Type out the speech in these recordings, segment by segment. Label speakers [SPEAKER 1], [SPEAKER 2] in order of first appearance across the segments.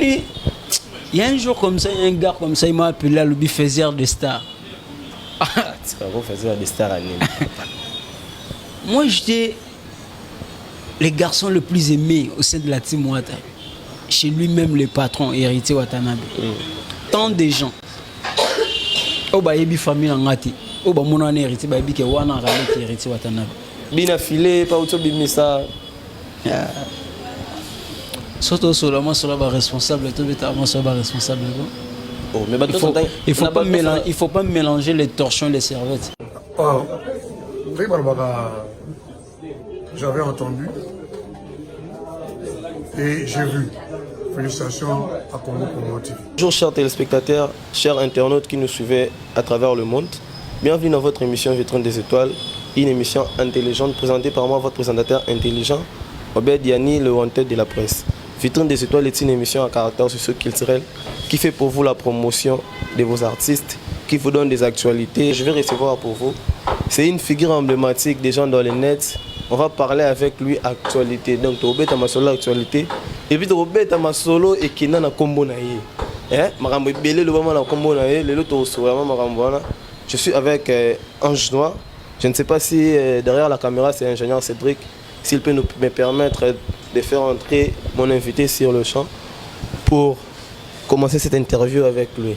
[SPEAKER 1] Il y a un jour comme ça, un gars comme ça, il m'a appelé à l'objet faiseur de stars.
[SPEAKER 2] C'est pas vous faiseur des stars à Nîmes.
[SPEAKER 1] Moi, j'étais le garçon le plus aimé au sein de la team Ouattara. Chez lui-même, le patron, héritier Watanabe. Tant de gens. Oba yebi famille ngati. Oba mon héritier, ba yebi ke wana rale ki héritier Watanabe.
[SPEAKER 2] Bina filé, pas auto bimisa.
[SPEAKER 1] Surtout sur la responsable, tout le responsable.
[SPEAKER 2] Oh, mais
[SPEAKER 1] il faut pas mélanger les torchons et les serviettes.
[SPEAKER 3] J'avais entendu et j'ai vu. Félicitations à Congo pour motif.
[SPEAKER 2] Bonjour chers téléspectateurs, chers internautes qui nous suivent à travers le monde. Bienvenue dans votre émission Vitrine des Étoiles, une émission intelligente présentée par moi, votre présentateur intelligent, Obed Yanni, le wanted de la presse. Vitrine des Étoiles est une émission à caractère socio-culturel qui fait pour vous la promotion de vos artistes, qui vous donne des actualités. Je vais recevoir pour vous. C'est une figure emblématique des gens dans les nets. On va parler avec lui actualité. Donc, Obed a ma solo actualité. Et puis, Obed a ma solo et qui n'a pas combo na ye. Je suis avec Ange Noir. Je ne sais pas si derrière la caméra c'est l'ingénieur Cédric. S'il peut me permettre de faire entrer mon invité sur le champ pour commencer cette interview avec lui.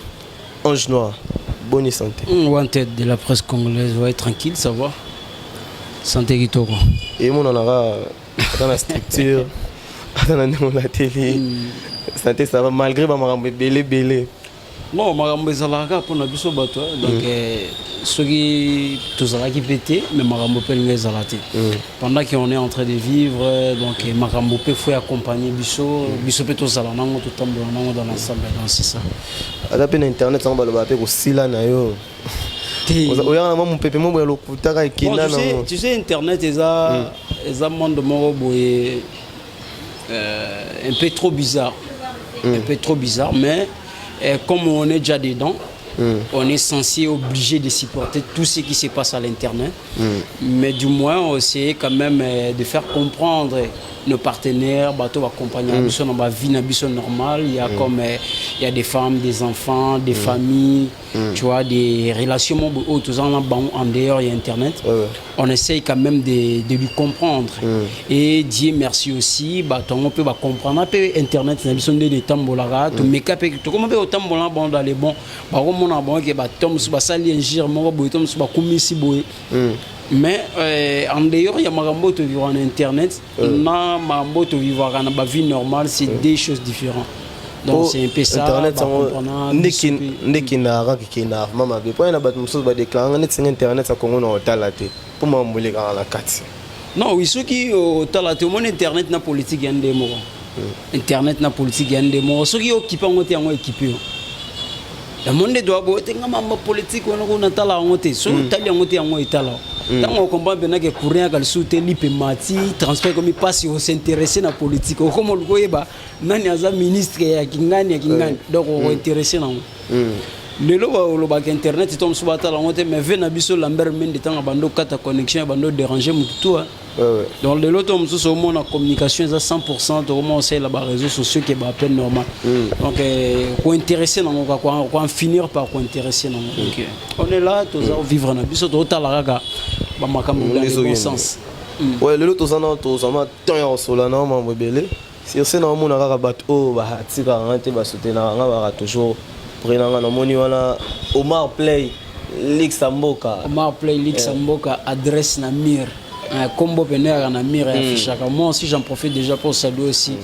[SPEAKER 2] Ange Noir, bonne santé.
[SPEAKER 1] Wanted de la presse congolaise, ouais, tranquille, ça va. Santé Kitoko.
[SPEAKER 2] Et moi on aura dans la structure, dans la télé. Santé ça va malgré ma maman belé.
[SPEAKER 1] Non, maman ezalaka pour na biso bato donc ceux qui tous qui pété mais maman peut les ezalati. Pendant qu'on est en train de vivre donc maman peut faut accompagner biso peut tous ala nango tout temps dans l'ensemble donc c'est ça.
[SPEAKER 2] Ala pe internet on va le battre au sila na yo. Tu
[SPEAKER 1] sais internet est un monde un peu trop bizarre. Un peu trop bizarre mais comme on est déjà dedans, on est censé obligé de supporter tout ce qui se passe à l'internet. Mais du moins, on essaie quand même de faire comprendre nos partenaires, bateau accompagner dans la vie normale. Il y a comme il y a des femmes, des enfants, des familles, tu vois, des relations tout en dehors il y a internet. On essaye quand même de lui comprendre. Et Dieu merci aussi, bateau on peut comprendre un peu internet, c'est besoin de tambolara, tout make-up, tout comment peut autant bon dans les bons, on a bon que bateau sur basali ingir, mon bateau sur bakumisi boy. Mais en dehors, il y a Marambo qui vivre en internet, Marambo qui vivre dans la vie normale, c'est deux choses différentes. Donc c'est un peu ça.
[SPEAKER 2] Internet, c'est
[SPEAKER 1] non, oui, ceux qui ont internet na politique y a des mots. Internet na politique y a des mots. Ceux qui occupent en équipé. Le monde doit être un politique on a tala ngote so tali ngote yango itala tant on comprend bien que courant ka souté lipe mati transfert comme passe au s'intéresser na politique comme on le ba nani aza ministre ya kingani donc on intéressé na le lo ba internet tom suba tala ngote mais vena biso lamber mende tant bando kata connexion bando déranger mutu donc le lot tom so mo na communication à 100% comment on sait là bas réseaux sociaux qui est à peine normal donc pour intéresser dans quoi finir par quoi intéresser dans donc on est là tous à vivre na biso to tala ga ba makambo dans le bon sens
[SPEAKER 2] ouais le lot tous en temps solo na mo belé si c'est na mo na ka bato ba tika ngate ba soutenir nga ba toujours prenanga na moni wana Omar Play Lixamboka adresse na mire combo peneur na mire affichaka moi aussi j'en profite déjà pour saluer aussi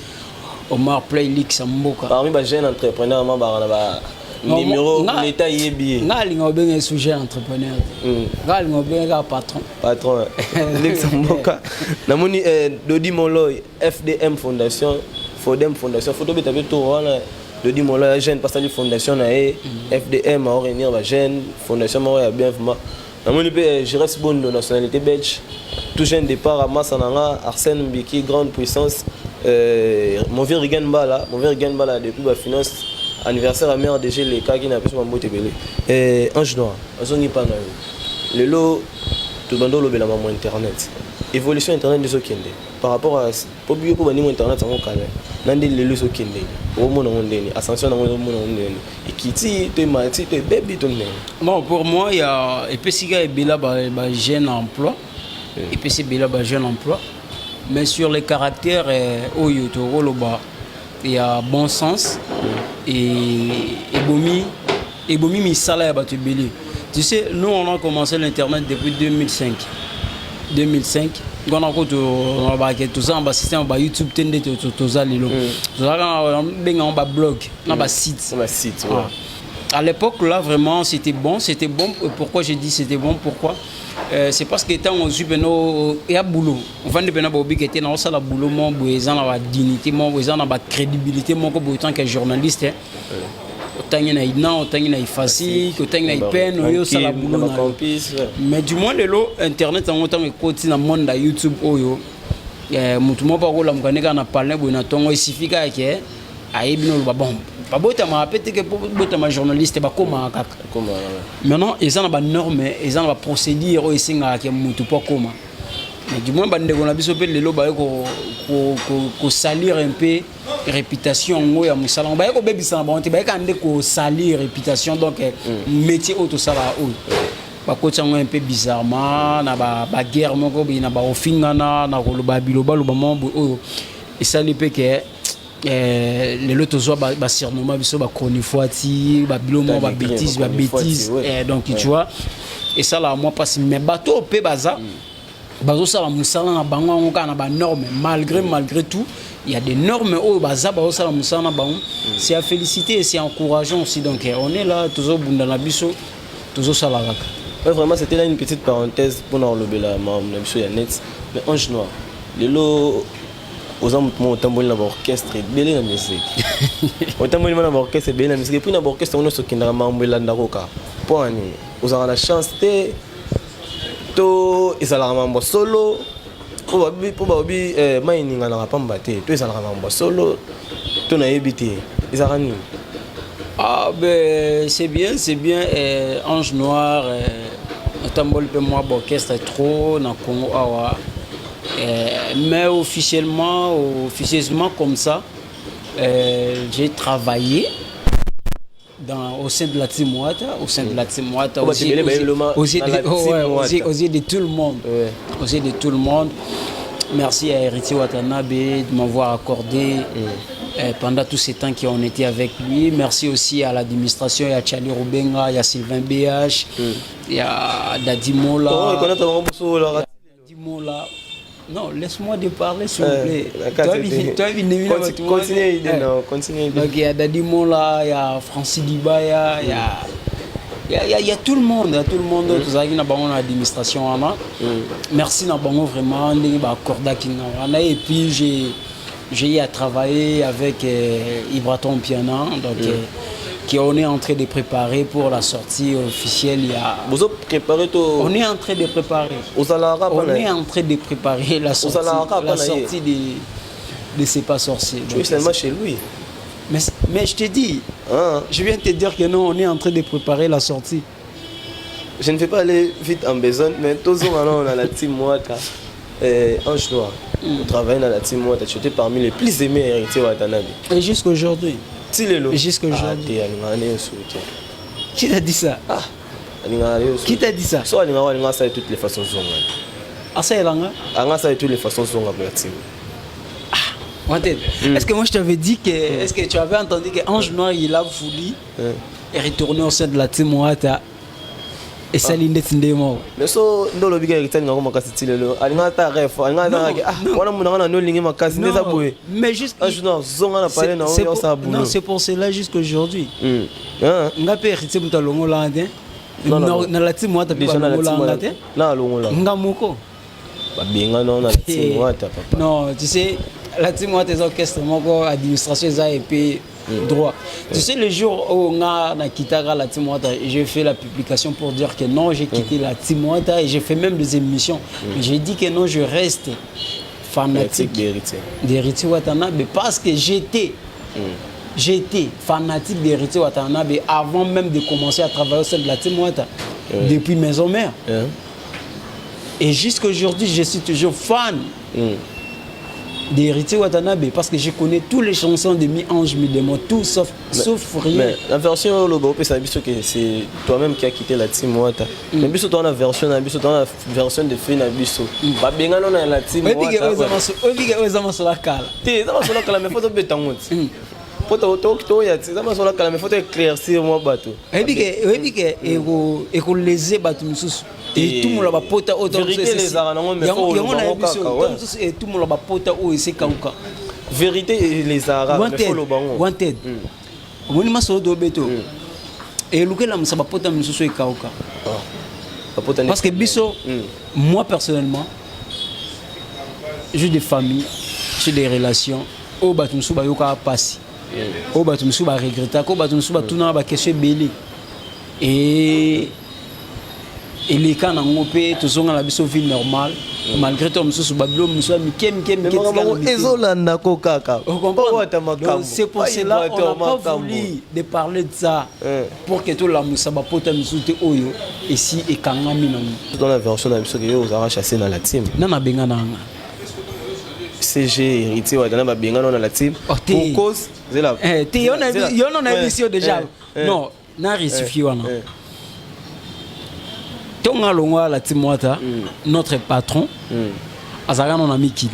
[SPEAKER 2] Omar Play Lixamboka
[SPEAKER 1] parmi
[SPEAKER 2] les jeunes entrepreneurs numéro l'état yebi
[SPEAKER 1] ngalinga benga sujet entrepreneur ngalinga benga patron
[SPEAKER 2] Lixamboka na moni Dodi Moloy FDM Fondation photo betabe to wana Dodi Moloy jeune parce que fondation na FDM a réunir ba jeune fondation ma bien vraiment na moni pe je reste bonne de nationalité belge tout jeune départ à Massananga Arsène Mbiki grande puissance mon vieux Rigan Bala depuis la finance anniversaire à mère DG les cas qui n'a pas mbote belé Ange Noir azongi pa na le lot to bando lo bela maman internet évolution internet des okende par rapport à pour bio pour venir internet ça on calme nande les leçons okende au monde on ndeni ascension na monde on ndeni ikiti te mati te baby ton ndeni.
[SPEAKER 1] Bon, pour moi il y a et puis si gars est bela ba jeune emploi et puis c'est bela ba jeune emploi mais sur les caractères oyo to roloba il y a bon sens et bomi misala ya batu belé. Tu sais, nous on a commencé l'internet depuis 2005. On a tout ça, on a système, on a YouTube, tout ça, on a blog, on a site. À l'époque là vraiment c'était bon. Pourquoi j'ai dit c'était bon? Pourquoi? C'est parce que tant on suit il y a boulot. On va ne pas oublier que était dans ça la boulot, mon besoin la dignité, mon besoin la crédibilité, mon besoin que journaliste. Autant il y a autant il y a facile, autant il y a peine, il y a ça la boulot. Mais du moins le lot internet en autant que côté dans monde de YouTube oyo, mutumo pas ko la mkaneka na parler bona tongo isifika ke aibino ba bon. Pas bota ma répéter que bota ma journaliste ba koma kaka. Maintenant ils ont ba norme, ils ont ba procédure o isinga ke mutu pas koma. Mais du moins bande ko na biso pe lelo ba ko salir un peu réputation ngo ya musala ba ko bebisa ba on te ba ka ande ko salir réputation donc métier auto sala o ba ko tsango un peu bizarrement na ba guerre moko bi na ba ofingana na ko ba biloba lo ba mambo o et ça li pe que les lotos zo ba surnommé biso ba chronifoati ba bilomo ba bêtise donc tu vois et ça là moi passe mais bateau pe baza bazo sala musala na bango ngo kana ba norme malgré tout il y a des normes au baza bazo sala musala na bango c'est à féliciter et c'est encourageant aussi donc on est là toujours bundana biso toujours sala kaka.
[SPEAKER 2] Ouais, vraiment c'était là une petite parenthèse pour nous le la mam biso ya net mais Ange Noir lelo aux hommes mon tamboli na orchestre belé na musique au tamboli na orchestre belé na musique puis na orchestre on so kindra mambela ndakoka pour ani aux la chance de to ezalaka mambo solo po baobi maininga na pamba te to ezalaka mambo solo to na yebite ezalaka nini?
[SPEAKER 1] Ah ben c'est bien Ange Noir tambol pe moi orchestre trop na Congo awa mais officiellement comme ça j'ai travaillé au sein de la Team Wata, aux yeux de tout le monde. Aux yeux de tout le monde. Merci à Héritier Watanabe de m'avoir accordé pendant tous ces temps qu'on était avec lui. Merci aussi à l'administration, il y a Charlie Rubenga, il y a Sylvain BH, il y a Dadi Mola. Non, laisse-moi de parler s'il vous plaît. Continue. Donc il y a Dadi Mola, il y a Francis Dibaya, il y a tout le monde, tout ça qui n'a pas mon administration. Merci n'a pas vraiment et puis j'ai eu à travailler avec Ibraton Piana donc qui on est en train de préparer pour la sortie officielle.
[SPEAKER 2] Vous avez préparé tout.
[SPEAKER 1] On est en train de préparer. On est en train de préparer la sortie de C'est pas sorcier.
[SPEAKER 2] Tu es seulement chez lui.
[SPEAKER 1] Mais je te dis, je viens de te dire que non, on est en train de préparer la sortie.
[SPEAKER 2] Je ne vais pas aller vite en besogne, mais tous on a la team Wata. Ange Noir, on travaille dans la team Wata. Tu étais parmi les plus aimés héritiers Watanabe.
[SPEAKER 1] Et jusqu'aujourd'hui.
[SPEAKER 2] Jusqu'aujourd'hui.
[SPEAKER 1] Qui t'a dit ça? Qui t'a dit ça?
[SPEAKER 2] Soit ça de toutes les façons.
[SPEAKER 1] Ah ça est là.
[SPEAKER 2] Ça de toutes les façons
[SPEAKER 1] Est-ce que moi je t'avais dit que est-ce que tu avais entendu que Ange Noir il a voulu retourner au sein de la team Wata et ça l'indé tindemo.
[SPEAKER 2] Mais so ndolo biga héritier ngako makasi tilelo. Alinga ta ref, alinga ta wana munanga no lingi makasi ndeza boye. Mais juste Ange Noir zonga na parler na on ça boulot.
[SPEAKER 1] Non, c'est pour cela jusqu'aujourd'hui. Ngape héritier mutalongo la ndé. Non, na la team Wata pe longo la ndé.
[SPEAKER 2] Na longo la.
[SPEAKER 1] Ngamuko.
[SPEAKER 2] Ba benga non na la team Wata papa.
[SPEAKER 1] Non, tu sais la team Wata des orchestres moko administration ça et puis droit. Tu sais le jour où on a quitté la team Wata, j'ai fait la publication pour dire que non, j'ai quitté la team Wata et j'ai fait même des émissions. J'ai dit que non, je reste fanatique d'Héritier Watanabe parce que j'étais fanatique d'Héritier Watanabe avant même de commencer à travailler au sein de la team Wata depuis Maison Mère. Et jusqu'à aujourd'hui, je suis toujours fan d'Héritier Watanabe parce que je connais tous les chansons de Mi-Ange, Mi-Démon, tout sauf rien.
[SPEAKER 2] Mais la version Lobo, c'est toi-même qui a quitté la team Wata. Mais biso toi la version de Fé na biso. Ba benga non la team Wata.
[SPEAKER 1] Obiga ozama la kala.
[SPEAKER 2] Te zama sola kala me photo betangot. Photo to ya te zama sola kala me photo éclaircir moi bateau.
[SPEAKER 1] Obiga eko léser bateau mususu. Et tout le monde a pota autant
[SPEAKER 2] vérité les arabes mais faut
[SPEAKER 1] et tout le monde a pota au ese kauka
[SPEAKER 2] vérité les arabes mais faut le bango
[SPEAKER 1] wanted moni maso do beto et lukela msaba pota msusu e kauka parce que biso moi personnellement j'ai des familles j'ai des relations au batumsu ba yoka passi au batumsu ba regretta ko batumsu ba tuna ba question belé et les cas n'ont pas tous ont la vie normale malgré tout monsieur Babylon monsieur Mikem c'est pour cela on n'a pas voulu de parler de ça pour que tout la musaba pota musute oyo et si et kangami
[SPEAKER 2] dans la version de monsieur que vous avez chassé dans la team
[SPEAKER 1] nana benga nanga
[SPEAKER 2] CG héritier wa dans benga dans la team pour cause c'est la
[SPEAKER 1] on a émission déjà non n'a récifié wana Tonga Longa la Timwata, notre patron, Azara non Amikili.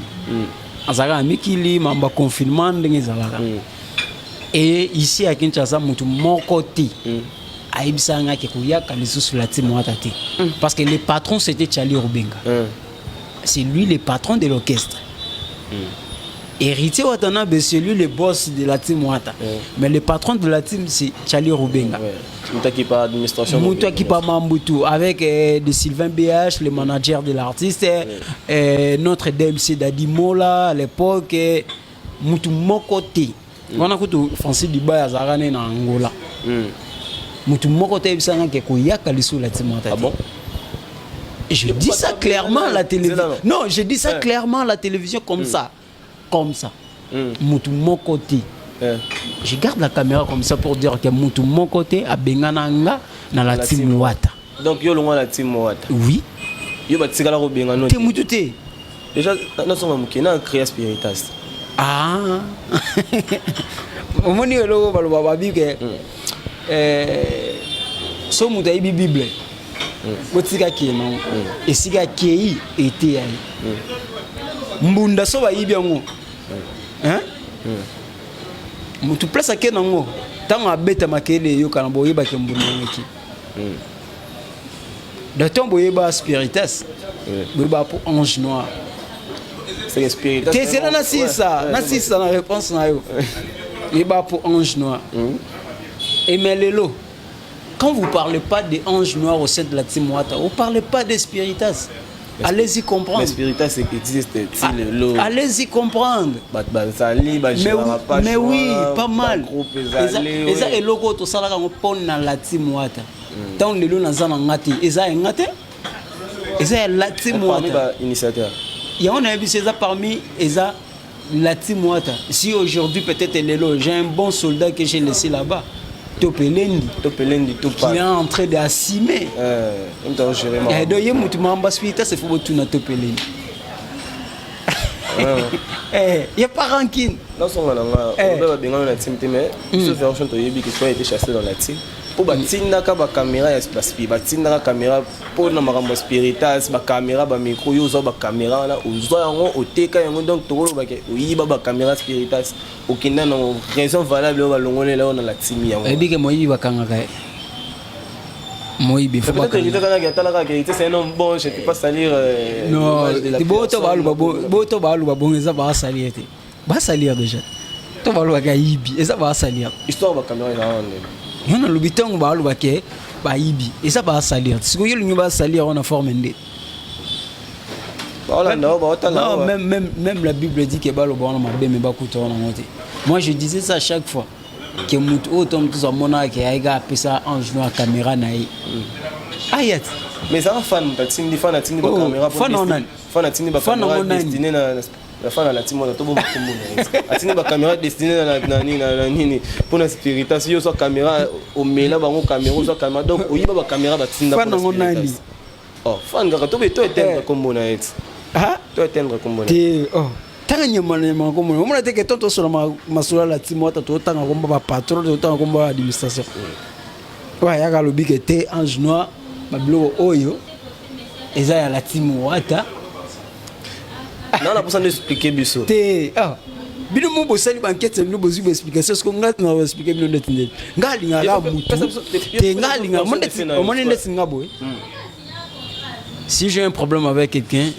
[SPEAKER 1] Azara Amikili, mamba confinement d'Engezalaga. Et ici à Kinshasa, mon côté, Aïbsanga Kekuya, Kalisu sur la Timwata. Parce que le patron c'était Charlie Rubenga. C'est lui le patron de l'orchestre. Héritier Watanabe, c'est lui le boss de la team Wata. Mais le patron de la team, c'est Charlie Rubenga.
[SPEAKER 2] Mouta qui part administration.
[SPEAKER 1] Mouta qui part Mambutu. Avec de Sylvain BH, le manager de l'artiste. Notre DMC Dadi Mola à l'époque. Moutou Mokote. On a écouté Francis Dubaï à Zarane en Angola. Moutou Mokote, il s'est dit qu'il y a la team Wata.
[SPEAKER 2] Ah bon?
[SPEAKER 1] Je dis ça clairement à la télévision. Non, je dis ça clairement à la télévision comme ça. Comme ça. Moutou mon côté. Je garde la caméra comme ça pour dire que Moutou mon côté a bengananga dans la team Wata.
[SPEAKER 2] Donc yo longa la team Wata.
[SPEAKER 1] Oui.
[SPEAKER 2] Yo ba tsikala ko bengano.
[SPEAKER 1] Te Moutou te.
[SPEAKER 2] Déjà na songa mukina créer spiritas.
[SPEAKER 1] Ah. Au moni lo ba lo ba bi ke so Moutou ibi Bible. Botika ki non. Et siga ki était ai. Mbunda so ba yibi yango hein mutu place ake nango tango abeta makele yo kana boyeba ke mbunda ngeki de ton boyeba spiritas boyeba pour ange noir
[SPEAKER 2] c'est le spiritas
[SPEAKER 1] c'est là na sisa na réponse na yo boyeba pour ange noir et melelo quand vous parlez pas des anges noirs au sein de la team Wata vous parlez pas des spiritas. Allez-y comprendre.
[SPEAKER 2] Les spiritas existent.
[SPEAKER 1] Allez-y comprendre. Mais oui, pas mal. Et ça est logo tout ça là on pon dans la team Wata. Tant les lois dans un ngati. Et ça est ngati. Et ça est la team Wata.
[SPEAKER 2] Initiateur.
[SPEAKER 1] Il y a on a vu ça parmi et ça la team Wata. Si aujourd'hui peut-être les lois j'ai un bon soldat que j'ai laissé là-bas. Topelendi tout pas. Qui est en train d'assumer. Et donc il y a mamba spirita c'est faut tout na Topelendi. Il y a pas rancune.
[SPEAKER 2] Dans son là, on va bien dans la team mais ce version to yebi qui soit été chassé dans la team. Pour batinda ka ba caméra ya space batinda ka caméra pour na makambo spiritas ba caméra ba micro yo zo ba caméra na uzo yango oteka yango donc tokolo ba ke uyiba ba caméra spiritas okina na raison valable ba longole là on la team yango
[SPEAKER 1] ebi ke moyi ba kanga ka moyi be faut pas
[SPEAKER 2] que tu kana ka tala ka c'est non bon je peux pas salir
[SPEAKER 1] non boto ba lu ba bon ça va salir te ba salir déjà to ba lu ka yibi et ça va salir
[SPEAKER 2] histoire ba caméra là
[SPEAKER 1] il y a le biton ba lu ba ke ba yibi et ça va salir si ko yelu ba salir on a forme ndé non, même la Bible dit que moi je disais ça chaque fois que autant que ça mon âge a appelé ça en jouant à caméra naï ayat
[SPEAKER 2] mais ça fan tatini fan atini ba caméra fan atini ba caméra destiné na la fan la timo to bomba atini ba caméra destiné na nini pour la spiritation yo so caméra au mela bango caméra so caméra donc oyiba ba caméra ba tinda
[SPEAKER 1] fan nani
[SPEAKER 2] Oh, fan kaka to éteindre comme na et.
[SPEAKER 1] Ah,
[SPEAKER 2] To éteindre comme na.
[SPEAKER 1] te oh. Tanga nyama comme on a été que toto sur ma sola la timota to tanga comme ba patron to tanga comme ba administration. Ouais, ya lobi que te ange noir ba blo oyo. Eza ya la timota.
[SPEAKER 2] Non, on a besoin d'expliquer biso.
[SPEAKER 1] Te ah. Bino mo bosali banquette no bozu explication ce qu'on a na expliquer bino ndetinde. Ngali ngala mutu. Te ngali ngala mon ndetinde ngabo. Si j'ai un problème avec quelqu'un,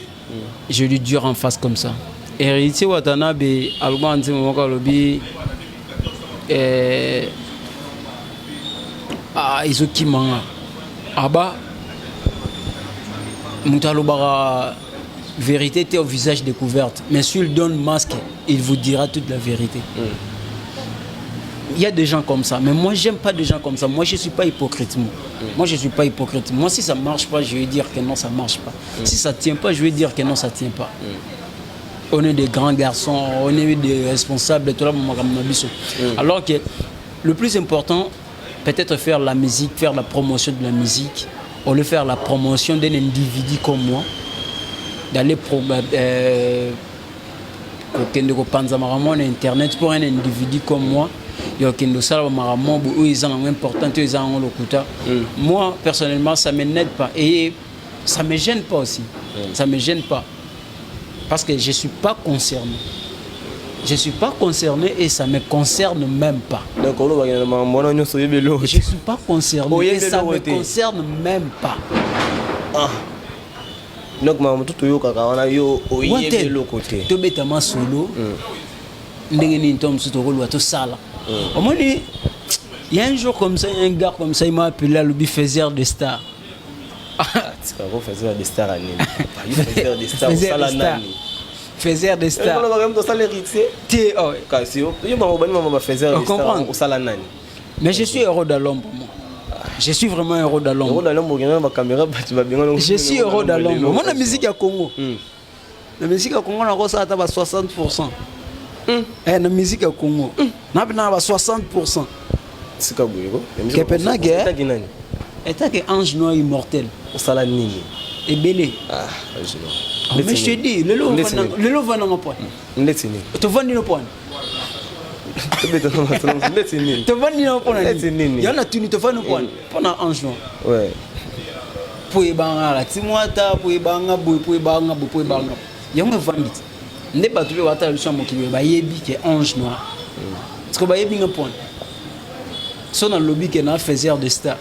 [SPEAKER 1] je lui dis en face comme ça. Héritier Watanabe, Alban Nzimoko Lobi, Izoki Manga. Aba, Moutalobara, vérité était au visage découvert. Mais s'il donne masque, il vous dira toute la vérité. Il y a des gens comme ça, mais moi j'aime pas des gens comme ça. Moi je suis pas hypocrite. Moi je suis pas hypocrite. Moi si ça marche pas, je vais dire que non ça marche pas. Si ça tient pas, je vais dire que non ça tient pas. On est des grands garçons, on est des responsables, tout là, alors que le plus important, peut-être faire la musique, faire la promotion de la musique, au lieu de faire la promotion d'un individu comme moi, d'aller internet pour un individu comme moi. Moi, personnellement, ça ne m'aide pas et ça ne me gêne pas aussi. Ça ne me gêne pas. Parce que je ne suis pas concerné. Je ne suis pas concerné et ça ne me concerne même pas. Je ne suis pas concerné et ça ne me concerne même pas.
[SPEAKER 2] Donc, maman, tout le monde yo oyé le côté.
[SPEAKER 1] Tout bêtement solo. Il y a un jour comme ça, un gars comme ça, il m'a appelé à l'objet faiseur de stars.
[SPEAKER 2] C'est pas quoi faiseur de stars à Nîmes. Faiseur de stars au Salanani.
[SPEAKER 1] Faiseur de stars. Mais je suis héros de l'ombre, moi. Je suis vraiment héros de l'ombre. Je suis héros de l'ombre. Moi, la musique à Congo. La musique à Congo, on a 60%. La musique à Congo. On a 60%.
[SPEAKER 2] C'est quoi, Bouyego?
[SPEAKER 1] Et t'as que ange noir immortel.
[SPEAKER 2] Au Salanini.
[SPEAKER 1] Et belé.
[SPEAKER 2] Ah, je
[SPEAKER 1] mais je te dis, le lot va dans mon point. Tu vas dans le point. Tu vas dans le point. Il y en a tout, tu vas dans le point. Pendant ange noir.
[SPEAKER 2] Ouais.
[SPEAKER 1] Pour y banga la timwata, pour y banga, pour y banga. Il y a un vendit. Ne pas trouver wata le champ qui va yebi qui est ange noir. Parce que va yebi un point. Son dans le lobby qui est un faiseur de stars.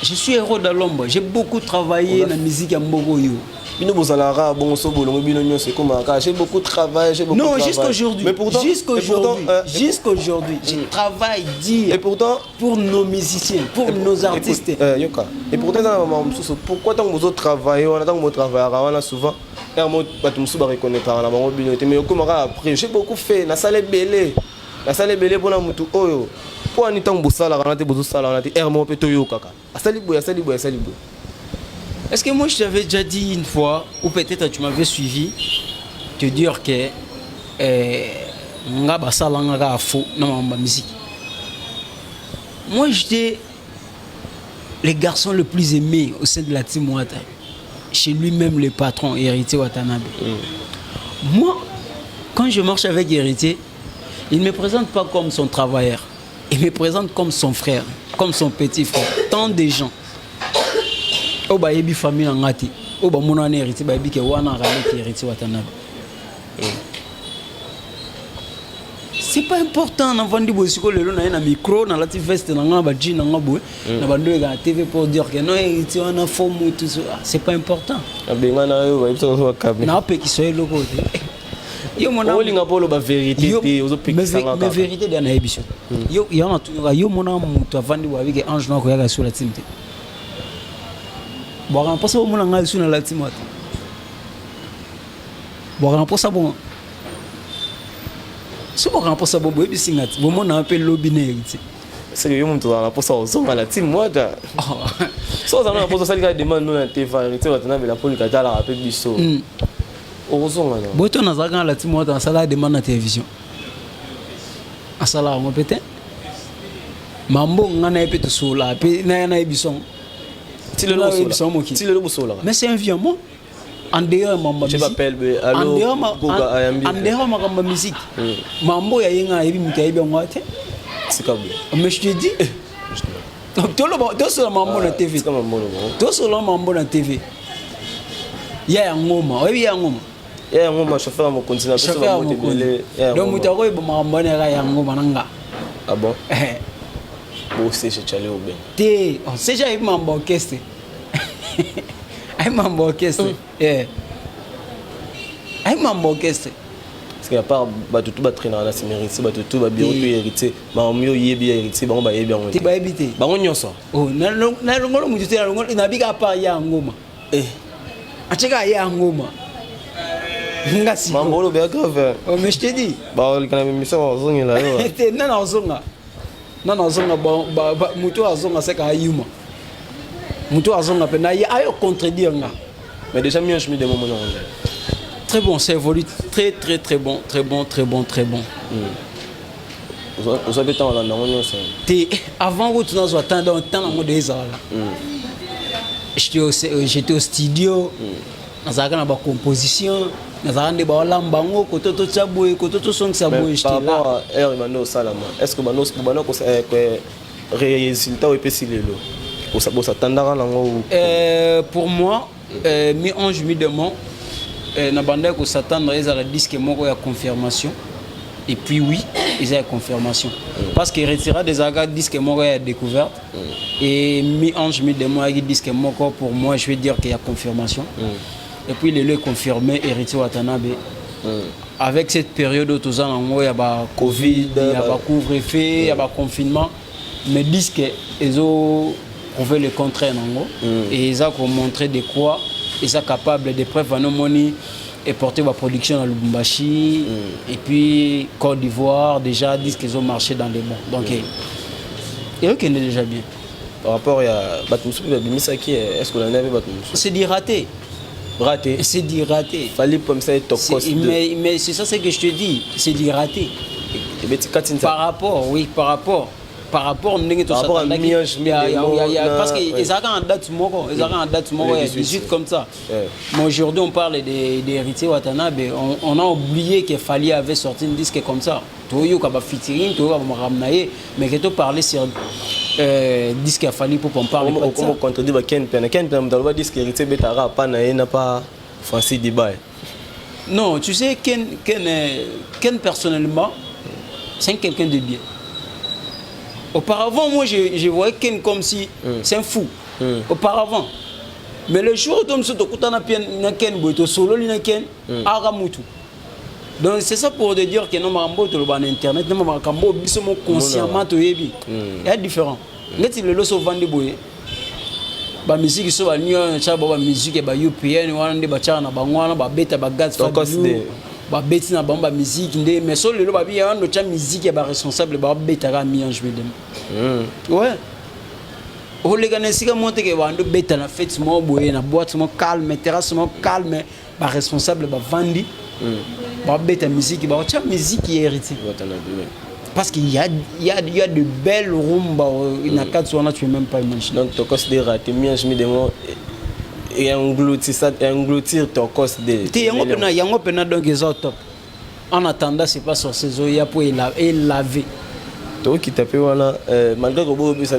[SPEAKER 1] Je suis héros de l'ombre. J'ai beaucoup travaillé dans la musique à Mbogoyo.
[SPEAKER 2] J'ai beaucoup travaillé.
[SPEAKER 1] Non, jusqu'aujourd'hui. Jusqu'aujourd'hui, je travaille dur.
[SPEAKER 2] Et pourtant,
[SPEAKER 1] pour nos musiciens, pour nos artistes.
[SPEAKER 2] Et pourtant, pourquoi tant que vous travaillez, on attend que vous travaillez souvent. J'ai beaucoup fait. La salle est belle. La salle est belle pour la moutou. Pour un temps, vous allez regarder vos salles, on a dit Hermo Petoyo Kaka.
[SPEAKER 1] Est-ce que moi je t'avais déjà dit une fois, ou peut-être tu m'avais suivi, te dire que nga basala nga faux dans ma musique. Moi j'étais le garçon le plus aimé au sein de la team Wata. Chez lui-même le patron Héritier Watanabe. Moi, quand je marche avec Héritier, il ne me présente pas comme son travailleur. Il me présente comme son frère, comme son petit frère. Tant de gens. Oba yebi famille ngati. Oba mona na héritier ba yebi ke wana rale ki héritier Watanabe. C'est pas important na vandi bosiko lelo na na micro na lati veste na nga ba jean na nga boy na ba ndoga na TV pour dire que non héritier wana forme tout ça. C'est pas important.
[SPEAKER 2] Abenga na yo ba yipso so kabe.
[SPEAKER 1] Na pe ki so eloko te. Yo mona
[SPEAKER 2] olinga polo ba vérité te ozo pekisa nga.
[SPEAKER 1] Mais vérité de na émission. Yo na tuka yo mona mutu avandi wa bike ange na ko yaga sur la team te. Bon, on pense au monde en sur la team. Bon, on pense à bon. Si on pense à bon, et puis singat, bon monde a un peu lobbyné.
[SPEAKER 2] C'est que yo monte dans la poste au son à la team moi da. So ça na poste ça li demande non te vérité Watanabe la police ka la rappel biso. Au son là.
[SPEAKER 1] Bon toi na zaka la team moi dans ça la demande na télévision. À ça là on peut-être. Mambo ngana epé to sola pe na na ebison.
[SPEAKER 2] Si le lobo
[SPEAKER 1] mais c'est un virement. En dehors de
[SPEAKER 2] je m'appelle allo Goga Ayambi.
[SPEAKER 1] En dehors de ma musique. Mambo ya yenga ebi mutayibi ngwate.
[SPEAKER 2] C'est comme
[SPEAKER 1] mais je te dis tout mambo na TV. Tout mambo na TV. Ya ngoma, oyebi ya ngoma.
[SPEAKER 2] Ya ngoma chauffeur mo continue
[SPEAKER 1] so ba motebele. Donc mutako ibo mambo na ya ngoma nanga.
[SPEAKER 2] Ah bon? Bon c'est chez Charlie Oben.
[SPEAKER 1] Te, on sait déjà mambo orchestre. Ay mambo orchestre. Ay mambo orchestre.
[SPEAKER 2] Parce qu'il y a pas tout ba traîner na sémérité, ba tout ba bureau to hérité, ba mio yebi hérité, ba yebi ngoma.
[SPEAKER 1] Ti ba ebité.
[SPEAKER 2] Ba nyonso.
[SPEAKER 1] Oh, na ngolo mutu te na ngolo na bika pa ya ngoma. Acheka ya ngoma. Ngasi.
[SPEAKER 2] Mambo lo be grave.
[SPEAKER 1] Oh, mais je te dis.
[SPEAKER 2] Ba le kana mission ozongi la yo.
[SPEAKER 1] Te na ozonga. Na ozonga ba mutu azonga seka ayuma. Mutu azonga pe na ya ayo contredire nga.
[SPEAKER 2] Mais déjà mieux je me demande mon nom.
[SPEAKER 1] Très bon, ça évolue très bon, très bon.
[SPEAKER 2] Vous avez tant dans l'année ça.
[SPEAKER 1] Avant que tu nous attends dans mode des là. J'étais au studio. Nous avons une composition, nous avons des lambango, côté tout ça boy, côté tout son ça boy.
[SPEAKER 2] Par rapport à Hermano Salama, est-ce que Manos résultat ou petit lelo?
[SPEAKER 1] Pour moi, mi-ange mi-démon. Na bande ko s'attendre ils à la disque moko ya confirmation et puis oui ils ont confirmation parce que retirer des agas disque moko ya découverte et mi ange mi démon ya disque moko pour moi je vais dire qu'il y a confirmation et puis le lieu confirmé héritier Watanabe avec cette période où tous en il y a ba covid il y a ba couvre-feu il y a ba confinement mais disque ils ont prouvé le contraire et ils ont montré de quoi ils sont capables de preuves à nos moni et porter la production dans Lubumbashi et puis Côte d'Ivoire déjà disent qu'ils ont marché dans les bons donc et eux qui est déjà bien
[SPEAKER 2] par rapport à Batmoussou est-ce que l'on avait Batmoussou
[SPEAKER 1] c'est dit raté c'est dit raté
[SPEAKER 2] fallait comme ça être
[SPEAKER 1] mais c'est ça ce que je te dis c'est dit raté par rapport à parce qu'ils ont en date moko il y a 18 comme ça mais aujourd'hui on parle des héritiers Watanabe on a oublié que Fali avait sorti un disque comme ça Toyo kaba featuring Toyo kaba ramnaye mais que tu parlais sur disque à Fali pour qu'on parle
[SPEAKER 2] pas de ça comment contredire Ken dans disque héritier Betara pas n'a pas Francis Dibaye
[SPEAKER 1] non tu sais Ken personnellement c'est quelqu'un de bien. Auparavant, moi, je voyais Ken comme si c'est un fou. Auparavant. Mais le jour où tu as Ken, tu solo, tu as Ken, donc c'est ça pour te dire que nous avons un internet, nous avons consciemment, il y a différent. Quand il est là, vendre la musique, la musique, la UPN, ba beti na bamba musique ndé mais so lelo ba bi ya ndo cha musique ba responsable ba betaka mi en jouer dem ouais o le gana sika monte ke ba ndo beta na fête mo boye na boîte mo calme terrasse mo calme ba responsable ba vandi ba beta musique ba cha musique hérité parce qu'il y a de belles rumba na Katswana tu même pas imaginer
[SPEAKER 2] donc tu considères raté mi en jouer dem et engloutir ton cos de
[SPEAKER 1] yango pena donc ils top en attendant c'est pas sur ces eaux il y a pour laver
[SPEAKER 2] toi qui tapé voilà malgré que ça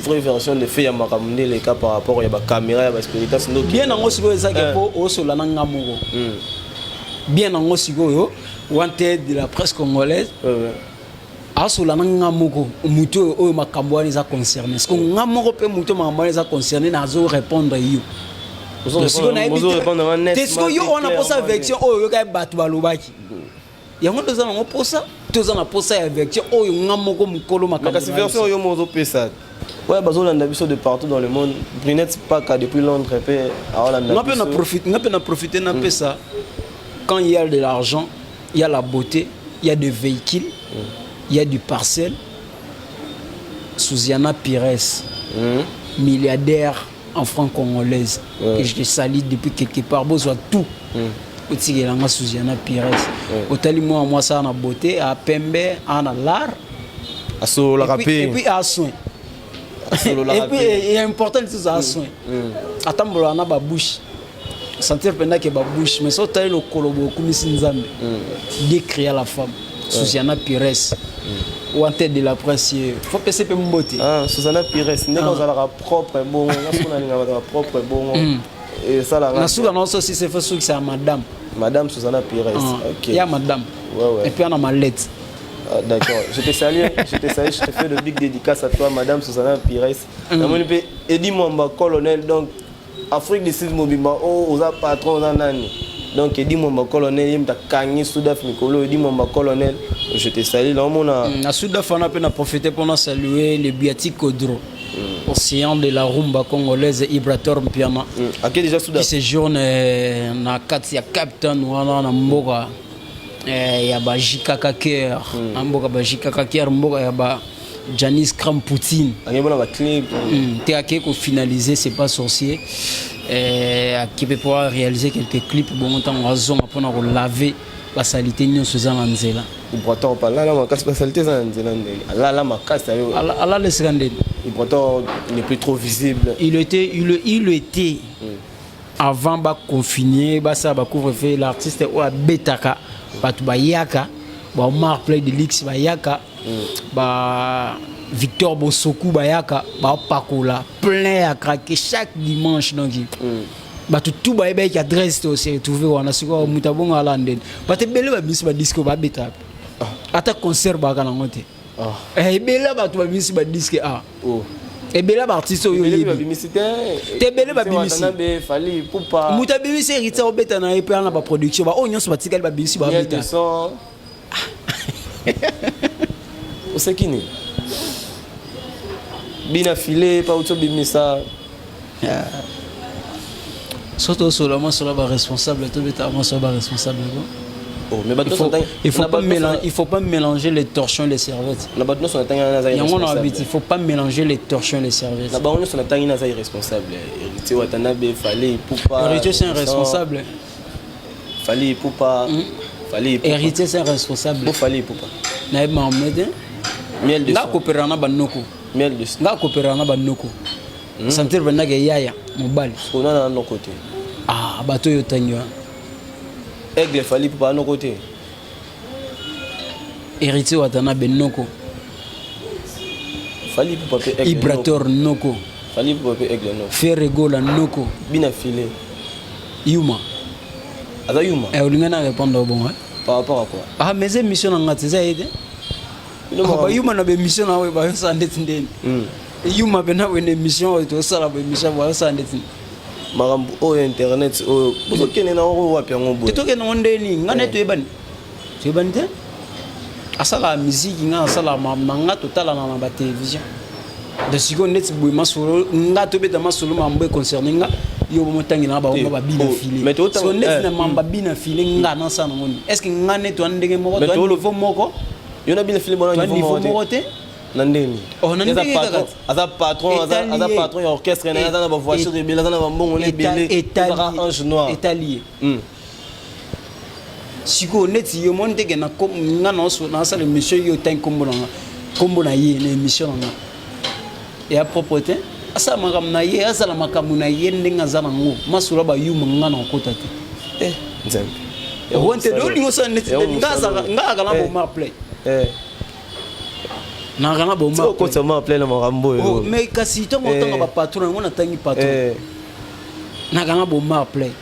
[SPEAKER 2] vraie version de fait ya makamune les cas par rapport ya ba caméra ya ba spirituel sinon
[SPEAKER 1] bien en siko ezaki po osola na ngamoko bien en siko wanted de la presse congolaise asola na ngamoko muto oyo makambo wana eza concerné parce que ngamoko pe muto makambo wana eza concerné nazo répondre yo tesko yo on a posé version oyo ka bato balobaki yango toza na posa toza na posa ya version oyo ngamoko mukolo makambo
[SPEAKER 2] kasi version oyo mozo pesa ouais bazolanda biso de partout dans le monde Brunette pas qu'à depuis Londres pe awalanda
[SPEAKER 1] on a profité na pesa quand il y a de l'argent il y a la beauté il y a des véhicules il y a du parcelle. Souziana Pires, milliardaire en francs congolaise, que je te salue depuis quelque part. Besoin tout. Aussi, il y a Souziana Pires. Autant moi, ça a beauté, à Pembe, à l'art.
[SPEAKER 2] Et
[SPEAKER 1] puis à soin. Et puis il est important de ça soin. Attends on a ba bouche. Sentir pendant que ba bouche mais ça taille le kolobo comme si nzambe. Décrire la femme. Susanna Pires. Ou en tête de la presse. Faut penser peu mbote.
[SPEAKER 2] Ah, Susanna Pires, n'est pas la propre bon, on a propre bon. Et ça la.
[SPEAKER 1] Na souga non aussi c'est faux que c'est madame.
[SPEAKER 2] Madame Susanna Pires. OK.
[SPEAKER 1] Il y a madame.
[SPEAKER 2] Ouais.
[SPEAKER 1] Et puis on a ma lettre.
[SPEAKER 2] Ah, d'accord. Je te salue, je te fais le big dédicace à toi, Madame Susanna Pires. Et dis-moi, colonel, donc, Afrique du Sud, Mobimba, aux patrons en année. Donc, dis-moi, colonel, il m'a cagné Soudaf Mikolo, dis-moi, colonel, je te salue.
[SPEAKER 1] À Soudaf, on a pu profiter pour saluer les Biati Kodro, océan de la rumba congolaise, Ibrator Mpiana.
[SPEAKER 2] À qui déjà Soudaf?
[SPEAKER 1] Qui séjourne na Katia Captain, ou na Mboga. Il y a Bajika Kaker, Mboga Bajika Kaker, Mboga, il y a Janice Kram Poutine. Tu as qu'à finaliser, c'est pas sorcier. Qui peut pouvoir réaliser quelques clips, bon temps, on va laver la salité de nos Nzela.
[SPEAKER 2] Il pourtant pas là, ma casse salité Nzela. Là, ma casse,
[SPEAKER 1] là, le scandale.
[SPEAKER 2] Il pourtant n'est plus trop visible.
[SPEAKER 1] Il était avant de confiner, ça va couvrir l'artiste ou à Betaka. Batu bayaka ba Omar Play de Lix bayaka ba Victor Bosoku bayaka ba Pakola plein à craquer chaque dimanche donc batu tout ba ebe qui adresse aussi trouver wana siko mutabongo alande bate bele ba misi ba disco ba beta ata concert ba kana ngote bele batu ba misi ba disque et bela artiste yo
[SPEAKER 2] bele bimicité
[SPEAKER 1] te bele ba bimisi
[SPEAKER 2] be fali poupa
[SPEAKER 1] muta bimisi rita obeta na epe na ba production ba onyo so batikali ba bimisi ba beta
[SPEAKER 2] o sekini bina filé pa auto bimisa
[SPEAKER 1] surtout seulement sur la responsable tout beta moi sur la responsable.
[SPEAKER 2] Mais
[SPEAKER 1] il faut pas mélanger les torchons et les serviettes. Il faut pas mélanger les torchons et les serviettes. Héritier c'est un responsable. Héritier c'est un responsable. Miel de coopérana banoko.
[SPEAKER 2] Miel de
[SPEAKER 1] nga coopérana banoko. Sentir benage yaya mobile.
[SPEAKER 2] On a un côté.
[SPEAKER 1] Ah bateau yo tanyo.
[SPEAKER 2] Aigle fali pour pas nos côtés.
[SPEAKER 1] Héritier watana benoko.
[SPEAKER 2] Fali pour pas aigle.
[SPEAKER 1] Ibrator noko.
[SPEAKER 2] Fali pour pas aigle no.
[SPEAKER 1] Ferregola noko.
[SPEAKER 2] Bina filé.
[SPEAKER 1] Yuma.
[SPEAKER 2] Ada Yuma.
[SPEAKER 1] Olingana répondre bon hein.
[SPEAKER 2] Par rapport à quoi?
[SPEAKER 1] Ah mes émissions en ngatiza aide. Ba Yuma na be mission na we ba sa ndetindeni. Yuma bena we émission to sala ba émission ba sa ndetindeni.
[SPEAKER 2] Marambo o internet o bozokene na ro wapi ngombo
[SPEAKER 1] tetoke na ndeni ngane to ebani to ebani te asala musique nga asala manga totala na ba télévision de siko net boy masolo nga to beta masolo mambo concerné nga yo bo motangi na ba ba bina filé so net na mamba bina filé nga na sana ngoni est-ce que ngane to ndenge moko to niveau moko
[SPEAKER 2] yo na bina filé bona niveau
[SPEAKER 1] moko te
[SPEAKER 2] Nandeni.
[SPEAKER 1] Oh nandeni
[SPEAKER 2] Aza patron ya orchestre na za na ba voiture de bela za na ba mbongo le belé. Ange noir.
[SPEAKER 1] Italien. Siko neti yo monte ke na ko ngana so na sala monsieur yo tan kombo na ye na émission na. Et à propos te asa makam na ye asa la makam na ye ndenga za na ngo masura ba yu ngana okota te.
[SPEAKER 2] Nzembe.
[SPEAKER 1] Wonte do lingo sa neti ngaza ngaka na bo mar play. Nangana bo ma
[SPEAKER 2] ko to ma plein mo rambo
[SPEAKER 1] yo mais kasi to mo tanga ba patron ngona tangi patron nangana bo ma plein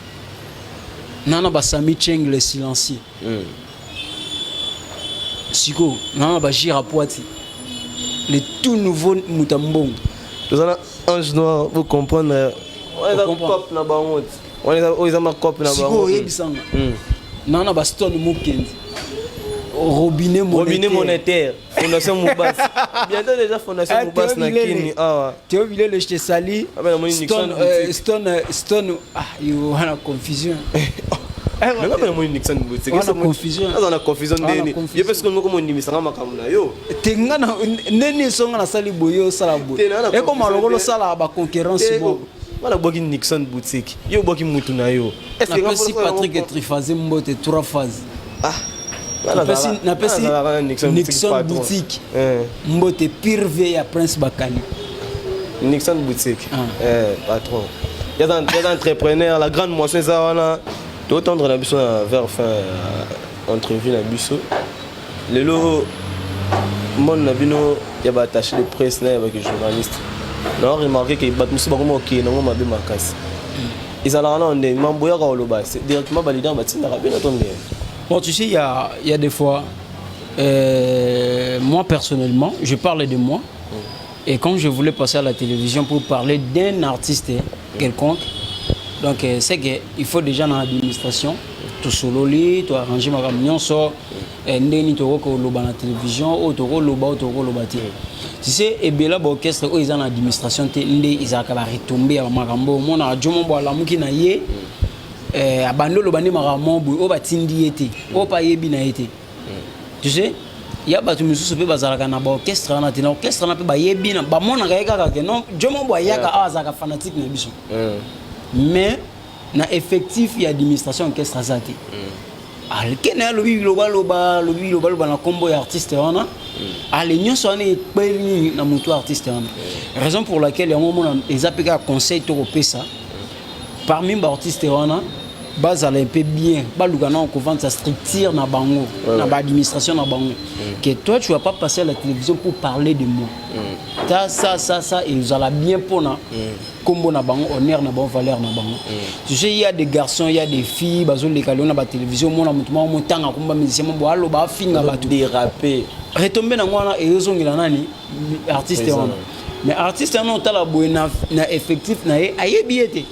[SPEAKER 1] nana ba Sami Cheng le silencieux siko nana ba Gira Poiti le tout nouveau Mutambong
[SPEAKER 2] nous allons Ange Noir vous comprendre on est dans cop na ba honte on est dans ma cop na ba
[SPEAKER 1] siko yebisanga nana ba Stone Mukendi robinet
[SPEAKER 2] monétaire Fondation Moubas bientôt déjà Fondation Moubas na kini
[SPEAKER 1] Théo Villé le je te salue Stone you wana confusion
[SPEAKER 2] mais pas mo Nixon boutique
[SPEAKER 1] c'est confusion
[SPEAKER 2] na confusion ndeni yo parce que mo ndimisanga makambo na yo
[SPEAKER 1] tengana neni songa na sali boyo sala bo e ko malongolo sala ba concurrence bo
[SPEAKER 2] wala boki Nixon boutique yo boki mutu na yo
[SPEAKER 1] est-ce que si Patrick Triphasé mbote 3 phases Nixon boutique mbote pire veille à Prince Bakali
[SPEAKER 2] Nixon Boutique. Patron. Il y a des entrepreneurs, la grande moisson, ça, on a. Tout tendre la buisson vers fin entrevue la buisson. Le lot, mon nabino, il y a attaché de presse, il y a des journalistes. On a remarqué qu'il y a des gens qui ont été ma casse. Ils ont dit que c'est directement validé en bâtiment.
[SPEAKER 1] Bon, tu sais, il y a des fois, moi personnellement, je parle de moi. Et quand je voulais passer à la télévision pour parler d'un artiste quelconque, donc c'est qu'il faut déjà dans l'administration, tout sololi, tout arranger ma camion, soit ndeni to ko loba na télévision, ou to ko loba te. Tu sais, et bien là l'orchestre où ils ont l'administration te ndé ils a ka retomber à makambo, mon a jomo bo la muki na ye abando loba ni makambo o batindi ete, o pa yebi na ete. Tu sais, il y a batu mususu pe bazalaka na ba orchestre na te na orchestre na pe ba yebi na ba mona ka yaka ka non jomo bo yaka azaka fanatique na biso. Mais na effectif il y a administration orchestre zate. Alkena lobi loba na combo artiste wana. Ale nyonso ane peli na mutu artiste wana. Raison pour laquelle il y a un moment les APK conseil to pesa. Parmi les artistes wana base un peu bien, ba lugana on vendre sa structure na bango, na ba administration na bango. Que toi tu vas pas passer à la télévision pour parler de moi. Ça et vous allez bien pour na combo na bango, honneur na bango, valeur na bango. Tu sais il y a des garçons, il y a des filles, bazo les calons na ba télévision, moi na mutumo montanga komba musicien mo alo ba finga ba tout
[SPEAKER 2] déraper.
[SPEAKER 1] Retomber na ngwana et ezongela nani artiste wana. Mais artiste wana on tala boy na effectif na ayebiete.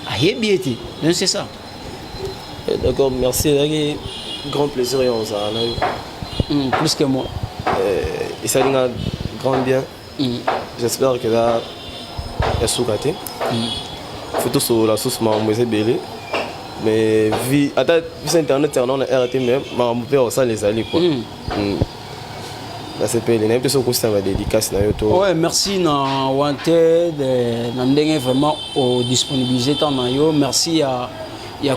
[SPEAKER 1] Ayebiete. Donc c'est ça.
[SPEAKER 2] D'accord, merci. Grand plaisir et on s'en a
[SPEAKER 1] plus que moi.
[SPEAKER 2] Et ça a grand bien. J'espère que là, il y a sous-gâté. Photo sur la sauce, je belé. Mais vu Internet, on a RT même, je vais ça les alliés. Là, c'est payé. Il y a un dédicace.
[SPEAKER 1] Ouais, merci na Wanted, na vraiment disponibiliser ton nayo. Merci à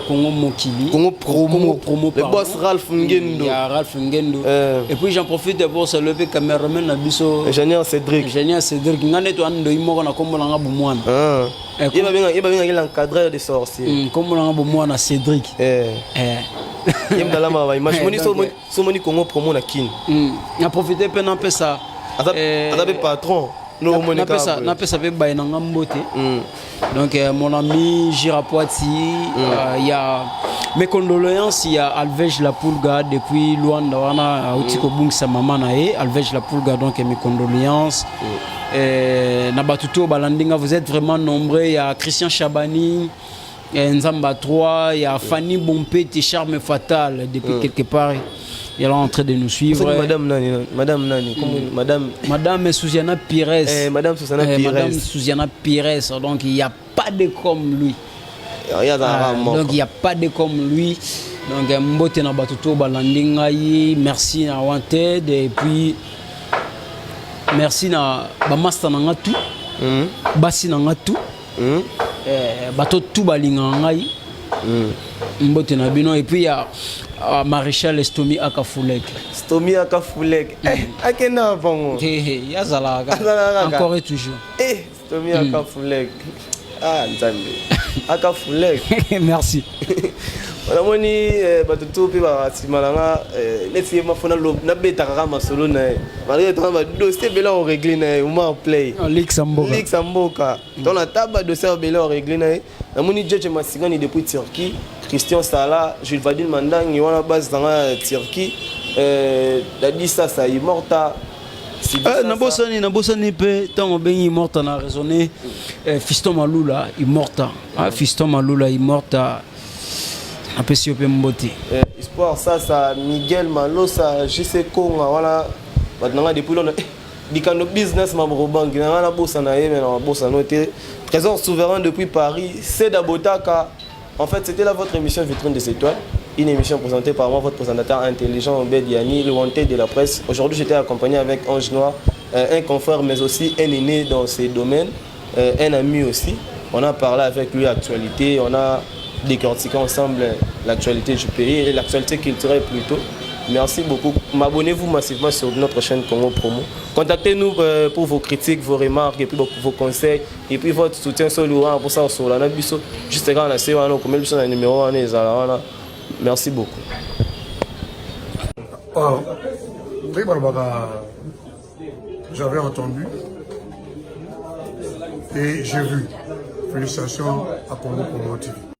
[SPEAKER 1] Congo Mokili.
[SPEAKER 2] Congo promo. Le boss Ralph Ngendo.
[SPEAKER 1] Il y a Ralph Ngendo. Et puis j'en profite pour saluer le caméraman Nabiso.
[SPEAKER 2] Ingénieur Cédric.
[SPEAKER 1] Ngane to ando imoko na kombo langa bumwana.
[SPEAKER 2] Il va bien l'encadreur des sorciers.
[SPEAKER 1] Kombo langa bumwana Cédric.
[SPEAKER 2] Il me la ma image. Moni Congo promo na kin.
[SPEAKER 1] Na profiter pe na pesa.
[SPEAKER 2] Adabe patron. No moni ka.
[SPEAKER 1] Na pesa pe ba na ngambote. Donc mon ami Girapouati, il y a mes condoléances, il y a Alvej Lapulga depuis Luanda wana Outiko Bung sa maman nae, Alvej Lapulga donc mes condoléances. Na batuto balandinga, vous êtes vraiment nombreux, il y a Christian Chabani, Nzamba 3, il y a Fanny Bompé, Charme Fatal depuis quelque part. Il est en train de nous suivre. Madame Souziana Pires.
[SPEAKER 2] Madame
[SPEAKER 1] Souziana Pires. Donc il n'y a pas de comme lui. Donc il n'y a pas de comme lui. Donc Mbote na batuto balandingai. Merci na Wanted et puis merci na Bamasta na ngatu. Basi na ngatu. Bato tout balinga ngai. Mbote na bino et puis il y a Maréchal Stomi Akafulek.
[SPEAKER 2] Stomi Akafulek. Akena vango.
[SPEAKER 1] Yazalaga. Encore et toujours.
[SPEAKER 2] Stomi Akafulek. Ah, Nzambe. Akafulek.
[SPEAKER 1] Merci.
[SPEAKER 2] On a moni batuto pe ba simalanga neti mafona lo na betaka masolo na. Malgré tout ba dossier bela on réglé na on play. Lixamboka. Dans la table dossier bela on réglé na. Na moni Djedje Masigani depuis Turquie. Christian Sala, Jules Vadil Mandang, il y a la base dans la Turquie. Dadissa ça est morta.
[SPEAKER 1] Nabosani pe tant ben il morta na raisonné. Fiston Malula il morta. Fiston Malula il morta. Un peu si on mbote.
[SPEAKER 2] Espoir ça Miguel Malosa JC Konga voilà. Maintenant depuis là Dikano business mambo bank na la bossa na yeme na bossa noté. Trésor souverain depuis Paris, c'est Dabotaka. En fait, c'était là votre émission Vitrine des Étoiles, une émission présentée par moi, votre présentateur intelligent, Obed Yanni, le wanted de la presse. Aujourd'hui, j'étais accompagné avec Ange Noir, un confrère, mais aussi un aîné dans ces domaines, un ami aussi. On a parlé avec lui l'actualité, on a décortiqué ensemble l'actualité du pays et l'actualité culturelle plutôt. Merci beaucoup. Abonnez-vous massivement sur notre chaîne Congo Promo. Contactez-nous pour vos critiques, vos remarques, et puis vos conseils, et puis votre soutien sur l'Ouran pour ça sur la Nabiso. Juste quand on a essayé, on a mis le numéro. Merci beaucoup.
[SPEAKER 3] J'avais entendu et j'ai vu. Félicitations à Congo Promo TV.